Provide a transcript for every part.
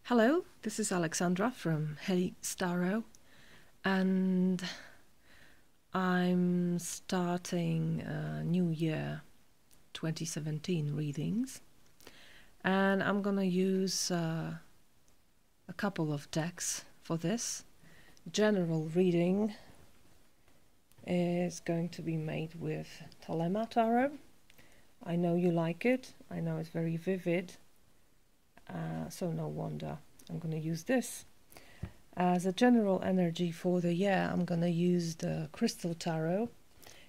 Hello, this is Alexandra from Hey Starro, and I'm starting New Year 2017 readings, and I'm gonna use a couple of decks for this. General reading is going to be made with Thelema Tarot. I know you like it, I know it's very vivid. So no wonder I'm going to use this. As a general energy for the year, I'm going to use the Crystal Tarot.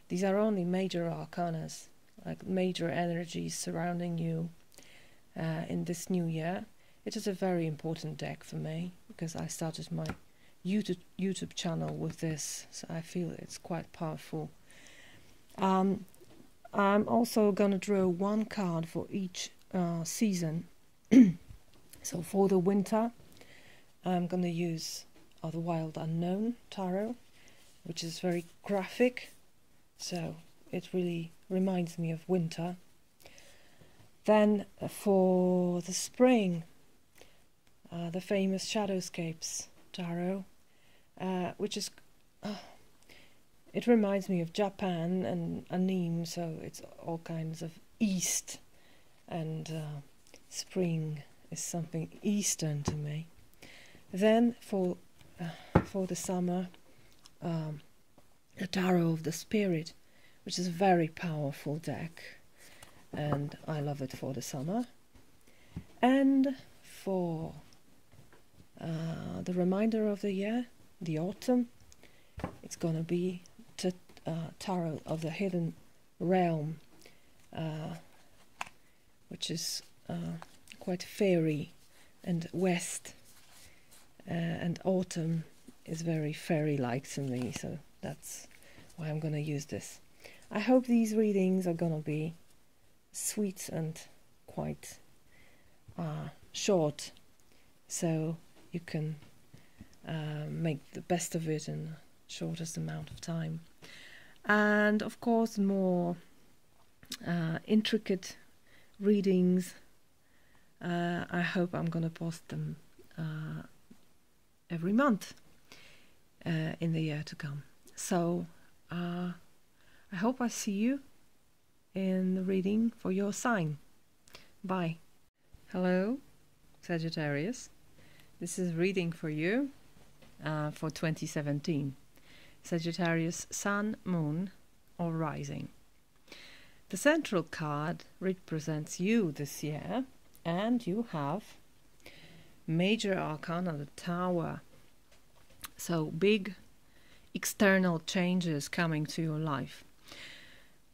These are only major arcanas, like major energies surrounding you in this new year. It is a very important deck for me because I started my YouTube channel with this, so I feel it's quite powerful. I'm also going to draw one card for each season. So for the winter, I'm going to use the Wild Unknown Tarot, which is very graphic, so it really reminds me of winter. Then for the spring, the famous Shadowscapes Tarot, which is, it reminds me of Japan and anime, so it's all kinds of east, and spring is something eastern to me. Then for the summer, the Tarot of the Spirit, which is a very powerful deck, and I love it for the summer. And for the remainder of the year, the autumn, it's gonna be the Tarot of the Hidden Realm, which is quite fairy, and west and autumn is very fairy-like to me, so that's why I'm gonna use this. I hope these readings are gonna be sweet and quite short, so you can make the best of it in the shortest amount of time. And of course, more intricate readings, I hope I'm gonna post them every month in the year to come. So I hope I see you in the reading for your sign. Bye. Hello, Sagittarius. This is reading for you for 2017. Sagittarius Sun, Moon or Rising. The central card represents you this year, and you have major arcana, the Tower. So big external changes coming to your life.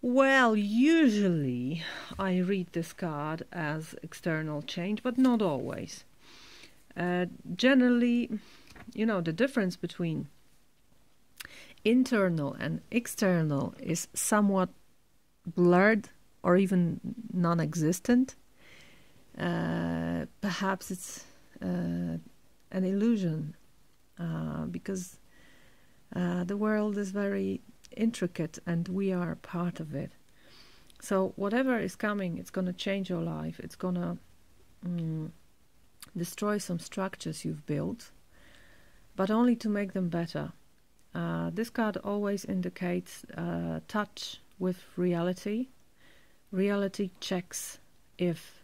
Well, usually I read this card as external change, but not always. Generally, you know, the difference between internal and external is somewhat blurred or even non-existent. Perhaps it's an illusion because the world is very intricate and we are part of it. So whatever is coming, it's going to change your life. It's going to destroy some structures you've built, but only to make them better. This card always indicates touch with reality. Reality checks if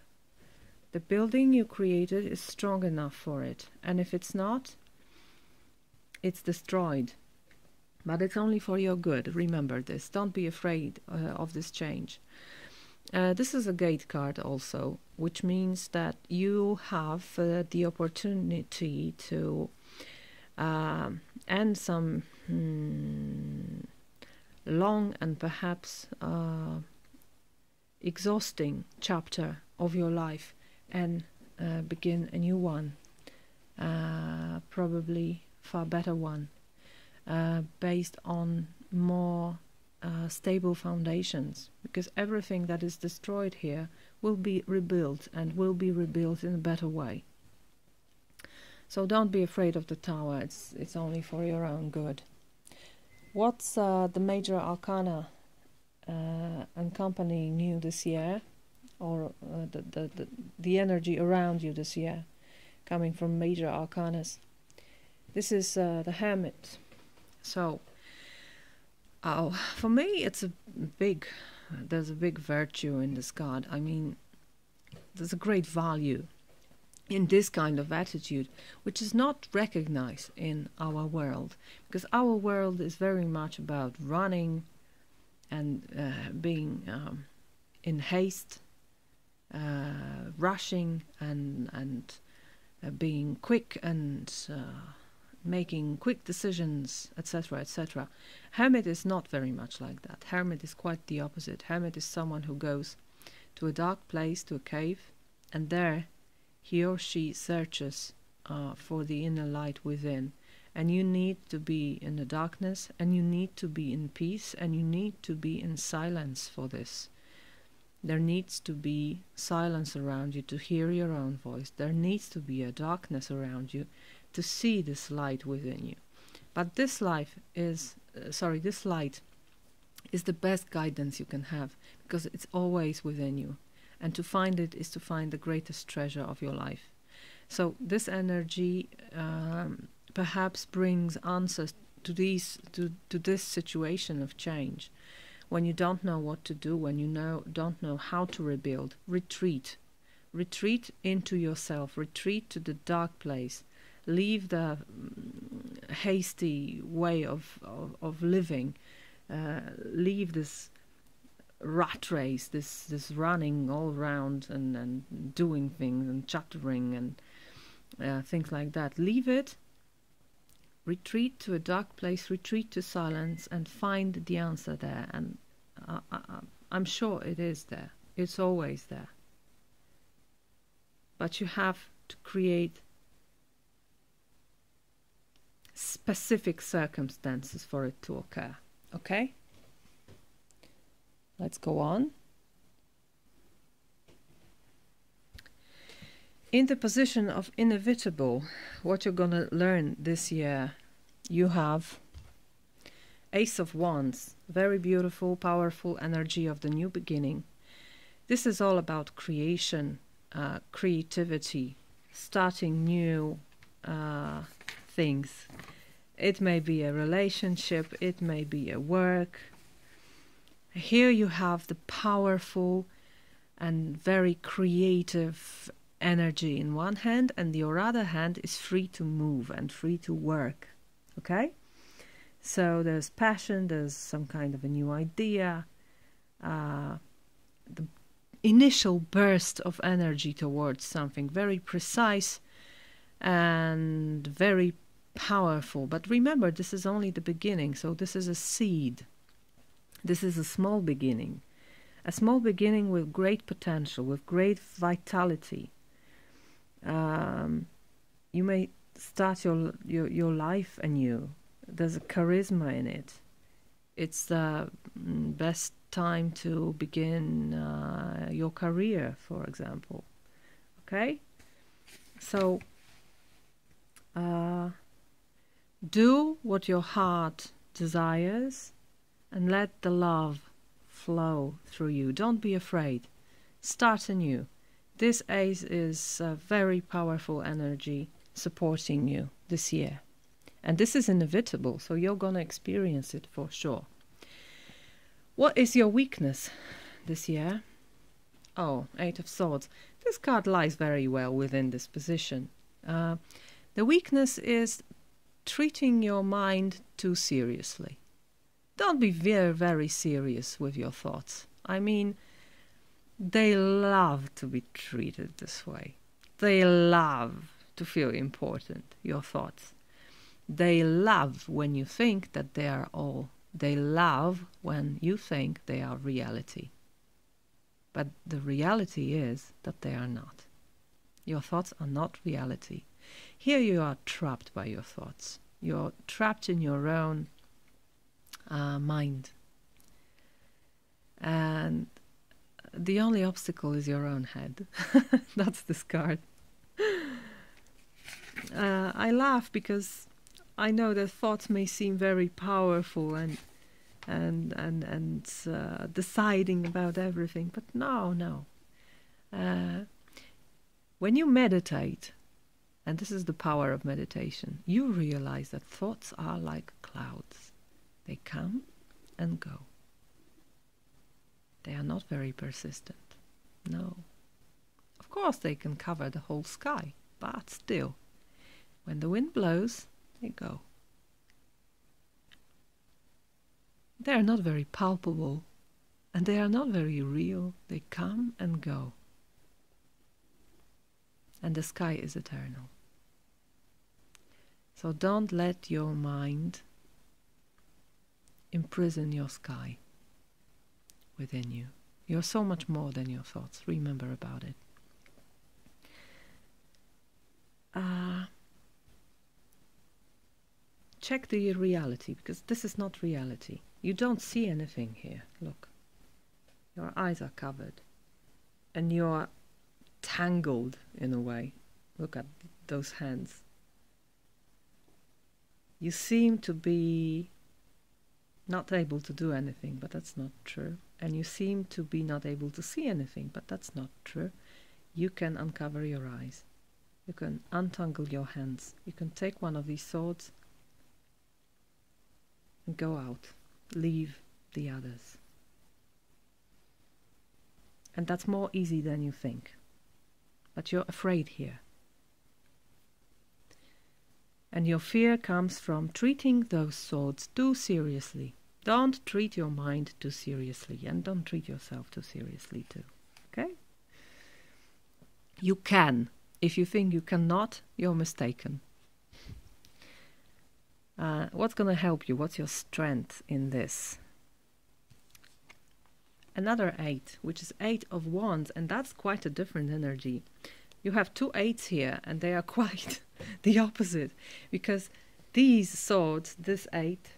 the building you created is strong enough for it, and if it's not, it's destroyed. But it's only for your good. Remember this. Don't be afraid of this change. This is a gate card also, which means that you have the opportunity to end some long and perhaps exhausting chapter of your life and begin a new one, probably far better one, based on more stable foundations, because everything that is destroyed here will be rebuilt, and will be rebuilt in a better way. So don't be afraid of the Tower. It's only for your own good. What's the major arcana accompanying you this year, or the energy around you this year? coming from major arcanas. This is the Hermit. So, for me, it's there's a big virtue in this card. I mean, there's a great value in this kind of attitude, which is not recognized in our world, because our world is very much about running and being in haste, rushing and being quick and making quick decisions, etc., etc. Hermit is not very much like that. Hermit is quite the opposite. Hermit is someone who goes to a dark place, to a cave, and there he or she searches for the inner light within. And you need to be in the darkness, and you need to be in peace, and you need to be in silence for this. There needs to be silence around you to hear your own voice. There needs to be a darkness around you to see this light within you. But this light is the best guidance you can have, because it's always within you. And to find it is to find the greatest treasure of your life. So this energy perhaps brings answers to this situation of change. When you don't know what to do, when you don't know how to rebuild, retreat. Retreat into yourself. Retreat to the dark place. Leave the hasty way of living. Leave this rat race, this running all around and doing things and chattering and things like that. Leave it. Retreat to a dark place, retreat to silence, and find the answer there. And I'm sure it is there. It's always there. But you have to create specific circumstances for it to occur. Okay? Let's go on. In the position of inevitable, what you're going to learn this year, you have Ace of Wands, very beautiful, powerful energy of the new beginning. This is all about creation, creativity, starting new things. It may be a relationship, it may be a work. Here you have the powerful and very creative energy in one hand, and your other hand is free to move and free to work. Okay? So there's passion, there's some kind of a new idea, the initial burst of energy towards something very precise and very powerful. But remember, this is only the beginning, so this is a seed. This is a small beginning with great potential, with great vitality. You may start your life anew. There's a charisma in it. It's the best time to begin your career, for example. Okay? So, do what your heart desires and let the love flow through you. Don't be afraid. Start anew. This ace is a very powerful energy supporting you this year. And this is inevitable, so you're going to experience it for sure. What is your weakness this year? Oh, Eight of Swords. This card lies very well within this position. The weakness is treating your mind too seriously. Don't be very, very serious with your thoughts. I mean, they love to be treated this way. They love to feel important, your thoughts. They love when you think that they are all. They love when you think they are reality. But the reality is that they are not. Your thoughts are not reality. Here you are trapped by your thoughts. You're trapped in your own mind. And the only obstacle is your own head. That's this card. I laugh because I know that thoughts may seem very powerful and deciding about everything, but no. When you meditate And this is the power of meditation. You realize that thoughts are like clouds. They come and go. They are not very persistent. No. Of course they can cover the whole sky, but still, when the wind blows, they go. They are not very palpable, and they are not very real. They come and go. And the sky is eternal. So don't let your mind imprison your sky within you. You're so much more than your thoughts. Remember about it. Check the reality, because this is not reality. You don't see anything here. Look. Your eyes are covered. And you're tangled in a way. Look at those hands. You seem to be not able to do anything, but that's not true. And you seem to be not able to see anything, but that's not true. You can uncover your eyes. You can untangle your hands. You can take one of these swords and go out. Leave the others. And that's more easy than you think. But you're afraid here. And your fear comes from treating those swords too seriously. Don't treat your mind too seriously, and don't treat yourself too seriously too. Okay? You can. If you think you cannot, you're mistaken. What's going to help you? What's your strength in this? Another 8, which is 8 of Wands, and that's quite a different energy. You have 2 8s here, and they are quite the opposite, because these swords, this 8,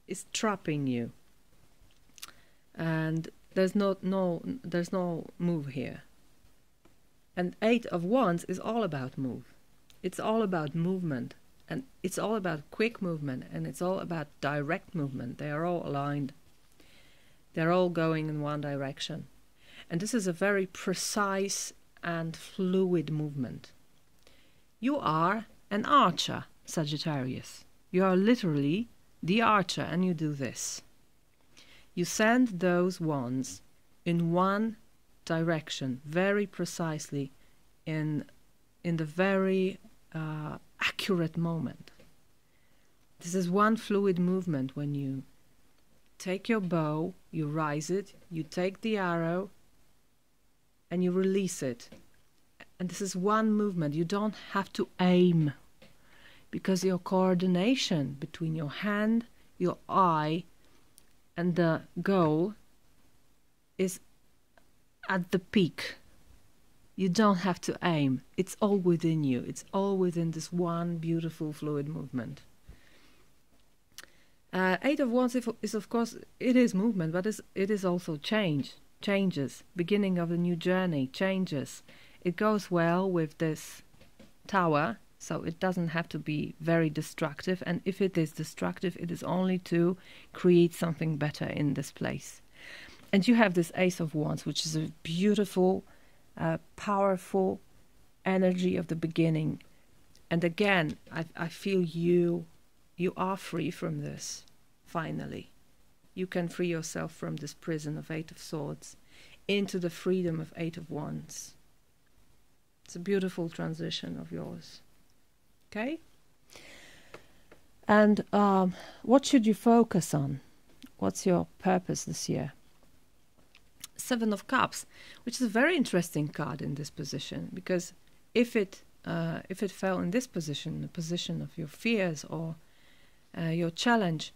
is trapping you, and there's no move here. And 8 of Wands is all about move. It's all about movement, and it's all about quick movement, and it's all about direct movement. They are all aligned. They're all going in one direction. And this is a very precise and fluid movement. You are an archer, Sagittarius. You are literally the archer, and you do this. You send those wands in one direction, very precisely, in the very accurate moment. This is one fluid movement. When you take your bow, you rise it, you take the arrow, and you release it. And this is one movement. You don't have to aim, because your coordination between your hand, your eye, and the goal is at the peak. You don't have to aim. It's all within you. It's all within this one beautiful fluid movement. 8 of Wands is, of course, it is movement, but it is also changes, beginning of a new journey, changes. It goes well with this tower, so it doesn't have to be very destructive, and if it is destructive, it is only to create something better in this place. And you have this Ace of Wands, which is a beautiful, powerful energy of the beginning. And again, I feel you are free from this, finally. You can free yourself from this prison of 8 of Swords into the freedom of 8 of Wands. It's a beautiful transition of yours. Okay? And what should you focus on? What's your purpose this year? 7 of Cups, which is a very interesting card in this position, because if it fell in this position, the position of your fears or your challenge,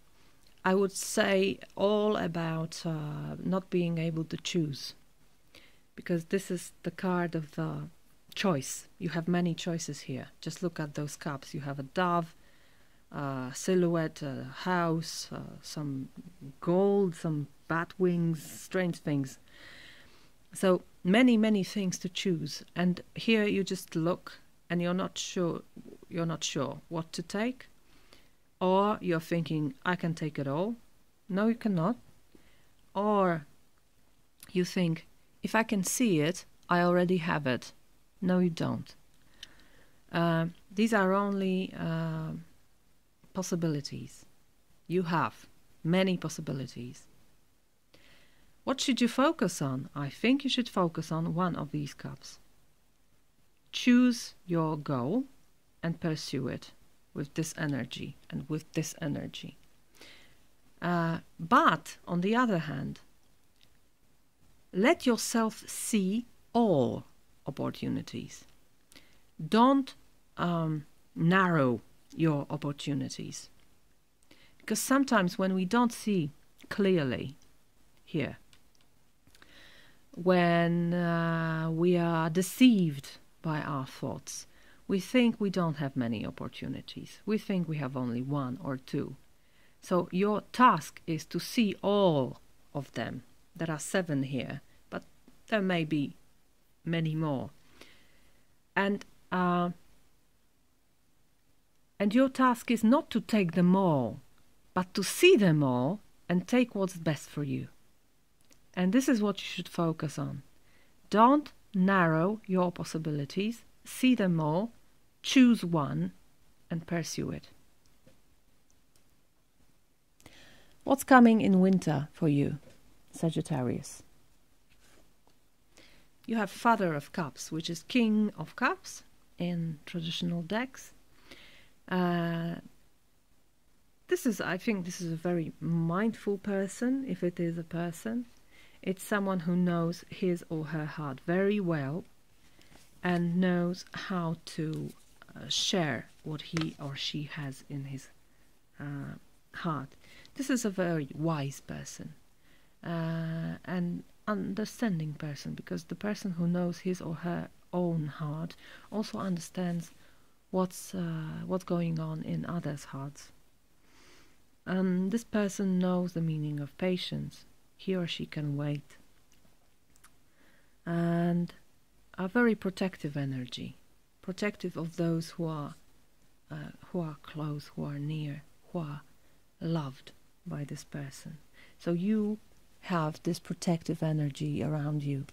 I would say all about not being able to choose, because this is the card of the choice. You have many choices here. Just look at those cups. You have a dove, silhouette, a house, some gold, some bat wings, strange things. So many things to choose. And here you just look and you're not sure what to take. Or you're thinking, I can take it all. No, you cannot. Or you think, if I can see it, I already have it. No, you don't. These are only possibilities. You have many possibilities. What should you focus on? I think you should focus on one of these cups. Choose your goal and pursue it with this energy and with this energy. But on the other hand, let yourself see all opportunities. Don't narrow your opportunities. Because sometimes when we don't see clearly here, when we are deceived by our thoughts, we think we don't have many opportunities. We think we have only one or two. So your task is to see all of them. There are 7 here, but there may be many more. And your task is not to take them all, but to see them all and take what's best for you. And this is what you should focus on. Don't narrow your possibilities. See them all, choose one, and pursue it. What's coming in winter for you, Sagittarius? You have Father of Cups, which is King of Cups in traditional decks. I think this is a very mindful person, if it is a person. It's someone who knows his or her heart very well and knows how to share what he or she has in his heart. This is a very wise person and understanding person, because the person who knows his or her own heart also understands what's going on in others' hearts. This person knows the meaning of patience. He or she can wait. And a very protective energy, protective of those who are close, who are near, who are loved by this person. So you have this protective energy around you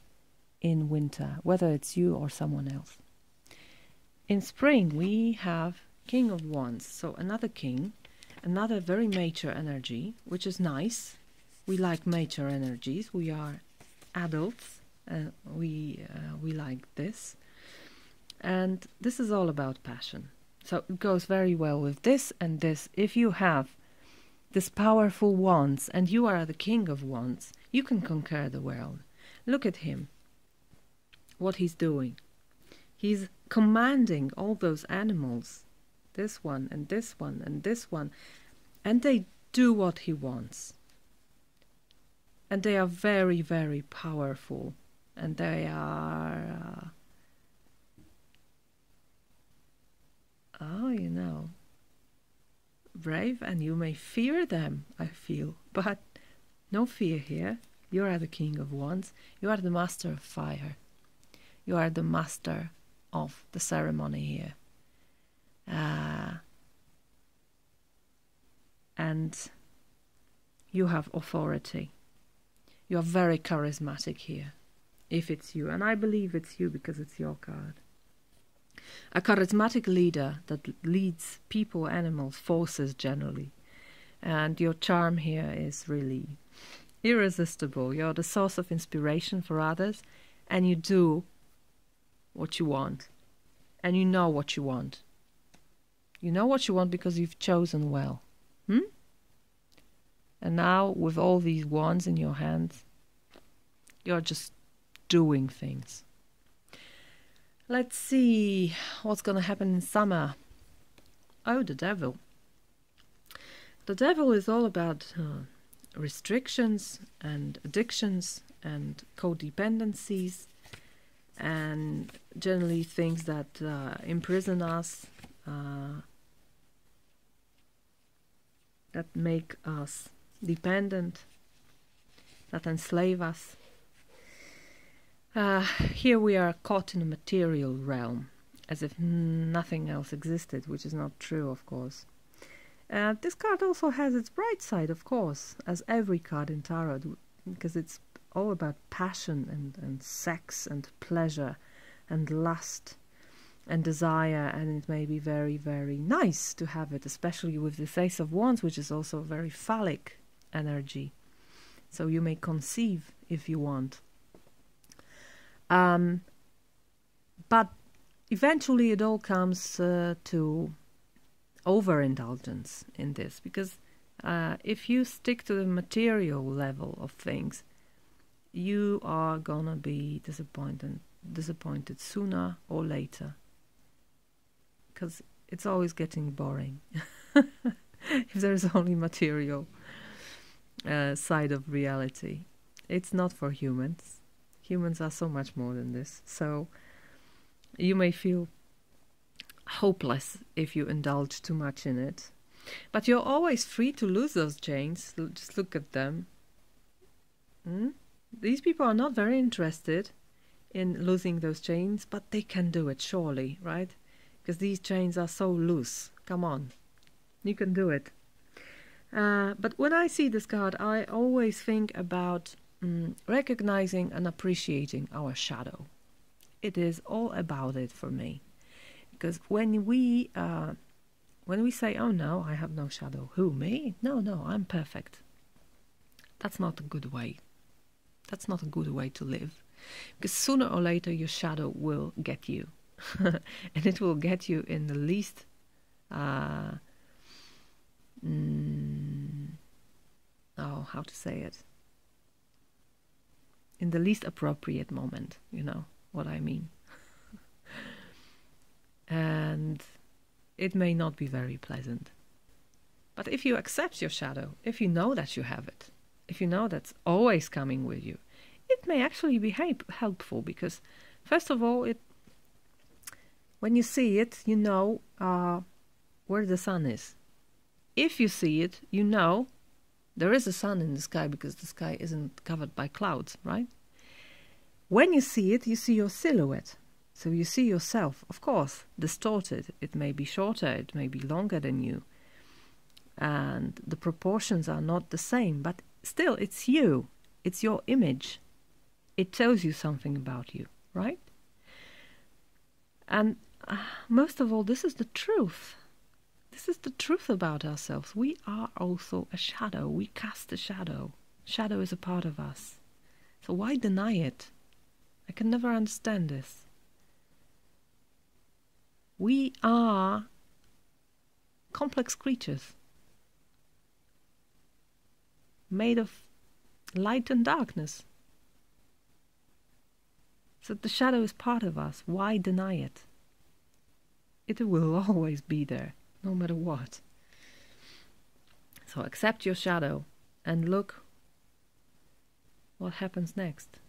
in winter, whether it's you or someone else. In spring we have King of Wands, so another king, another very mature energy, which is nice. We like mature energies. We are adults. We like this. And this is all about passion. So it goes very well with this and this. If you have this powerful wands and you are the King of Wands, you can conquer the world. Look at him. What he's doing. He's commanding all those animals. This one and this one and this one. And they do what he wants. And they are very, very powerful. And they are, brave, and you may fear them, I feel. But no fear here. You are the King of Wands. You are the Master of Fire. You are the master of the ceremony here. And you have authority. You are very charismatic here, if it's you. And I believe it's you because it's your card. A charismatic leader that leads people, animals, forces generally. And your charm here is really irresistible. You're the source of inspiration for others, and you do what you want. And you know what you want. You know what you want because you've chosen well. And now, with all these wands in your hands, you're just doing things. Let's see what's going to happen in summer. Oh, the devil. The devil is all about restrictions and addictions and codependencies and generally things that imprison us, that make us dependent, that enslave us. Here we are caught in a material realm, as if nothing else existed, which is not true, of course. This card also has its bright side, of course, as every card in tarot, because it's all about passion and sex and pleasure and lust and desire, and it may be very, very nice to have it, especially with this Ace of Wands, which is also a very phallic energy. So you may conceive if you want. But eventually it all comes to overindulgence in this, because if you stick to the material level of things, you are gonna be disappointed sooner or later, because it's always getting boring if there's only material side of reality. It's not for humans. Humans are so much more than this. So you may feel hopeless if you indulge too much in it, but you're always free to lose those chains. Just look at them. These people are not very interested in losing those chains, but they can do it, surely, right? Because these chains are so loose. Come on, you can do it. But when I see this card, I always think about recognizing and appreciating our shadow. It is all about it for me. Because when we say, oh no, I have no shadow. Who, me? No, I'm perfect. That's not a good way. That's not a good way to live. Because sooner or later your shadow will get you. And it will get you in the least how to say it? In the least appropriate moment, you know what I mean. And it may not be very pleasant. But if you accept your shadow, if you know that you have it, if you know that's always coming with you, it may actually be helpful, because first of all, when you see it, you know where the sun is. If you see it, you know there is a sun in the sky, because the sky isn't covered by clouds, right? When you see it, you see your silhouette. So you see yourself, of course, distorted. It may be shorter, it may be longer than you. And the proportions are not the same, but still it's you. It's your image. It tells you something about you, right? And most of all, this is the truth. This is the truth about ourselves. We are also a shadow. We cast a shadow. Shadow is a part of us. So why deny it? I can never understand this. We are complex creatures, made of light and darkness. So the shadow is part of us. Why deny it? It will always be there, no matter what. So accept your shadow and look what happens next.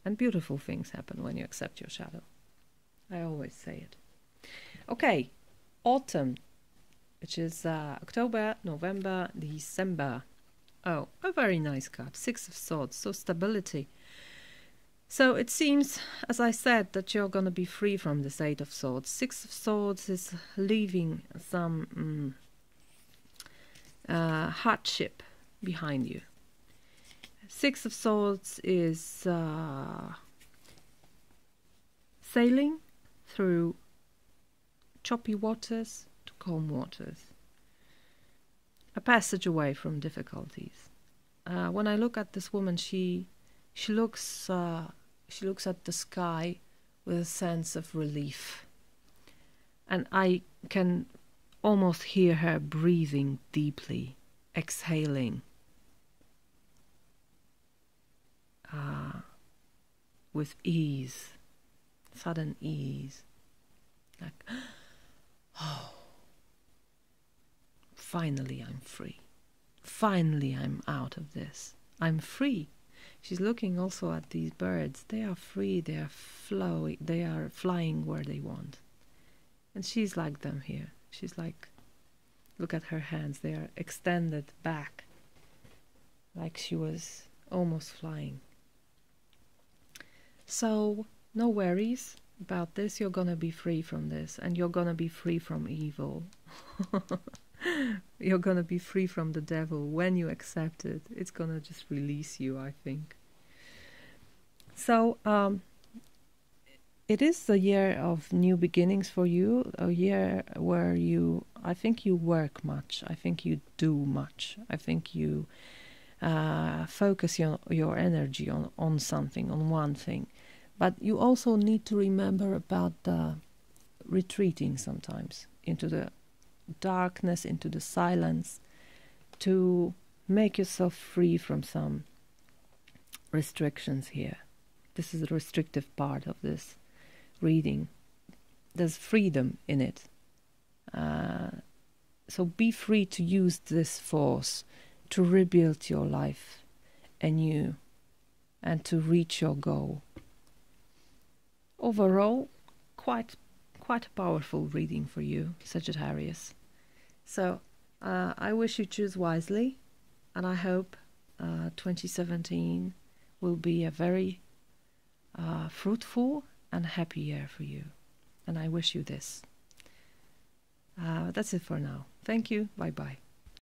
And beautiful things happen when you accept your shadow. I always say it. Okay, autumn, which is October, November, December. Oh, a very nice card. Six of Swords, so stability. So it seems, as I said, that you're going to be free from this Eight of Swords. Six of Swords is leaving some hardship behind you. Six of Swords is sailing through choppy waters to calm waters. A passage away from difficulties. When I look at this woman, she looks at the sky with a sense of relief, and I can almost hear her breathing deeply, exhaling with ease, sudden ease, like, oh, finally I'm free. Finally I'm out of this. I'm free. She's looking also at these birds. They are free, they are flowing, they are flying where they want. And she's like them here. She's like, look at her hands, they are extended back, like she was almost flying. So, no worries about this. You're gonna be free from this, and you're gonna be free from evil. You're gonna be free from the devil when you accept it. It's gonna just release you, I think. So, it is a year of new beginnings for you, a year where I think you work much, I think you do much, I think you focus your energy on something, on one thing. But you also need to remember about retreating sometimes into the darkness, into the silence, to make yourself free from some restrictions here. This is the restrictive part of this reading. There's freedom in it. So be free to use this force to rebuild your life anew and to reach your goal. Overall, quite a powerful reading for you, Sagittarius. So I wish you choose wisely, and I hope 2017 will be a very fruitful and happy year for you. And I wish you this. That's it for now. Thank you. Bye-bye.